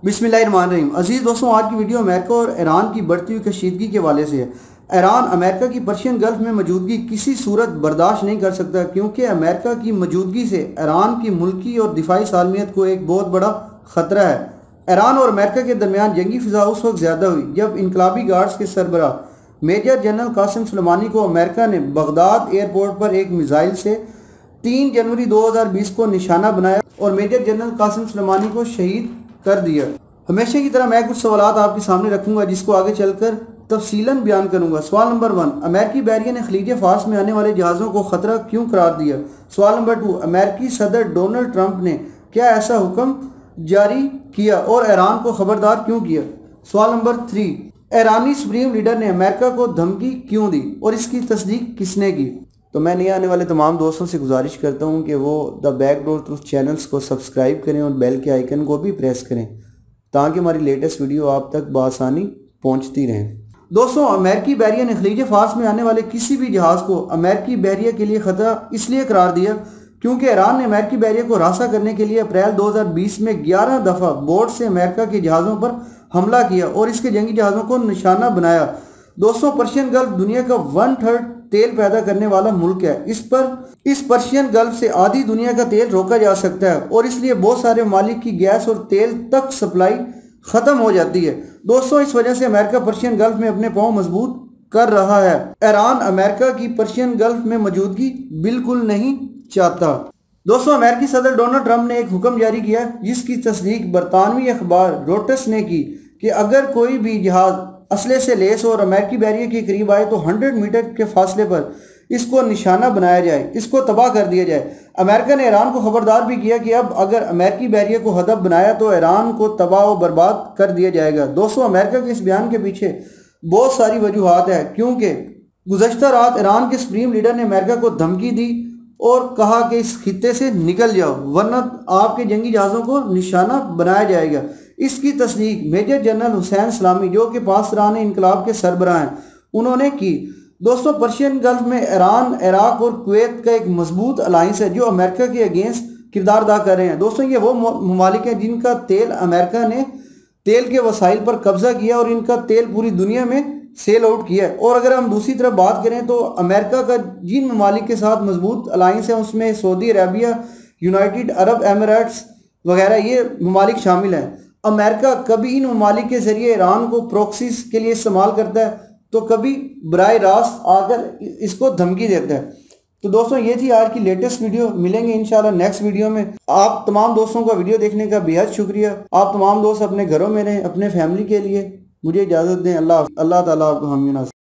बिस्मिल्लाहिर्रहमानिर्रहीम। अजीज़ दोस्तों, आज की वीडियो अमेरिका और ईरान की बढ़ती हुई कशीदगी के हवाले से है। ईरान अमेरिका की पर्शियन गल्फ में मौजूदगी किसी सूरत बर्दाश्त नहीं कर सकता, क्योंकि अमेरिका की मौजूदगी से ईरान की मुल्की और दिफाई सालमियत को एक बहुत बड़ा ख़तरा है। ईरान और अमेरिका के दरमियान जंगी फिजा उस वक्त ज़्यादा हुई जब इनकलाबी गार्ड्स के सरबराह मेजर जनरल कासिम सुलेमानी को अमेरिका ने बगदाद एयरपोर्ट पर एक मिसाइल से 3 जनवरी 2020 को निशाना बनाया और मेजर जनरल कासिम सुलेमानी को शहीद कर दिया। हमेशा की तरह मैं कुछ सवालात आपके सामने रखूंगा जिसको आगे चलकर तफसीलन बयान करूंगा। सवाल नंबर 1, अमेरिकी बैरियर ने खलीज फार्स में आने वाले जहाज़ों को खतरा क्यों करार दिया। सवाल नंबर 2, अमेरिकी सदर डोनाल्ड ट्रंप ने क्या ऐसा हुक्म जारी किया और ईरान को खबरदार क्यों किया। सवाल नंबर 3, ईरानी सुप्रीम लीडर ने अमेरिका को धमकी क्यों दी और इसकी तस्दीक किसने की। तो मैं नए आने वाले तमाम दोस्तों से गुजारिश करता हूं कि वो द बैकडोर ट्रूथ चैनल्स को सब्सक्राइब करें और बेल के आइकन को भी प्रेस करें ताकि हमारी लेटेस्ट वीडियो आप तक बआसानी पहुंचती रहे। दोस्तों, अमेरिकी बैरियर ने खलीज फार्स में आने वाले किसी भी जहाज़ को अमेरिकी बैरियर के लिए खतरा इसलिए करार दिया क्योंकि ईरान ने अमेरिकी बैरियर को रास्ता करने के लिए अप्रैल 2020 में 11 दफ़ा बोर्ड से अमेरिका के जहाज़ों पर हमला किया और इसके जंगी जहाज़ों को निशाना बनाया। दोस्तों, पर्शियन गल्फ दुनिया का 1/3 तेल पैदा करने वाला मुल्क है। इस पर्शियन गल्फ से आधी दुनिया का तेल रोका जा सकता है और इसलिए बहुत सारे ममालिक की गैस और तेल तक सप्लाई खत्म हो जाती है। दोस्तों, इस वजह से अमेरिका पर्शियन गल्फ में अपने पांव मजबूत कर रहा है। ईरान अमेरिका की पर्शियन गल्फ में मौजूदगी बिल्कुल नहीं चाहता। दोस्तों, अमेरिकी सदर डोनाल्ड ट्रंप ने एक हुक्म जारी किया जिसकी तस्दीक बरतानवी अखबार रोटस ने की कि अगर कोई भी जहाज असले से लेस और अमेरिकी बैरियर के करीब आए तो 100 मीटर के फासले पर इसको निशाना बनाया जाए, इसको तबाह कर दिया जाए। अमेरिका ने ईरान को खबरदार भी किया कि अब अगर अमेरिकी बैरियर को हदफ बनाया तो ईरान को तबाह और बर्बाद कर दिया जाएगा। दोस्तों, अमेरिका के इस बयान के पीछे बहुत सारी वजूहात है, क्योंकि गुज़श्ता रात ईरान के सुप्रीम लीडर ने अमेरिका को धमकी दी और कहा कि इस खित्ते से निकल जाओ वरना आपके जंगी जहाज़ों को निशाना बनाया जाएगा। इसकी तस्दीक मेजर जनरल हुसैन सलामी, जो कि पासरान इनकलाब के सरबराह हैं, उन्होंने की। दोस्तों, पर्शियन गल्फ में ईरान, इराक और कुवैत का एक मजबूत अलायंस है जो अमेरिका के अगेंस्ट किरदार अदा कर रहे हैं। दोस्तों, ये वो ममालिक हैं जिनका तेल अमेरिका ने तेल के वसाइल पर कब्जा किया और इनका तेल पूरी दुनिया में सेल आउट किया है। और अगर हम दूसरी तरफ बात करें तो अमेरिका का जिन ममालिक के साथ मजबूत अलायंस है उसमें Saudi Arabia, United Arab Emirates वगैरह ये ममालिक शामिल हैं। अमेरिका कभी इन ममालिक के ज़रिए ईरान को प्रॉक्सीज के लिए इस्तेमाल करता है तो कभी बराह रास्त आकर इसको धमकी देता है। तो दोस्तों, ये थी आज की लेटेस्ट वीडियो। मिलेंगे इंशाल्लाह नेक्स्ट वीडियो में। आप तमाम दोस्तों का वीडियो देखने का बेहद शुक्रिया। आप तमाम दोस्त अपने घरों में रहें, अपने फैमिली के लिए मुझे इजाज़त दें। अल्लाह ताला आपको हामी नासिर।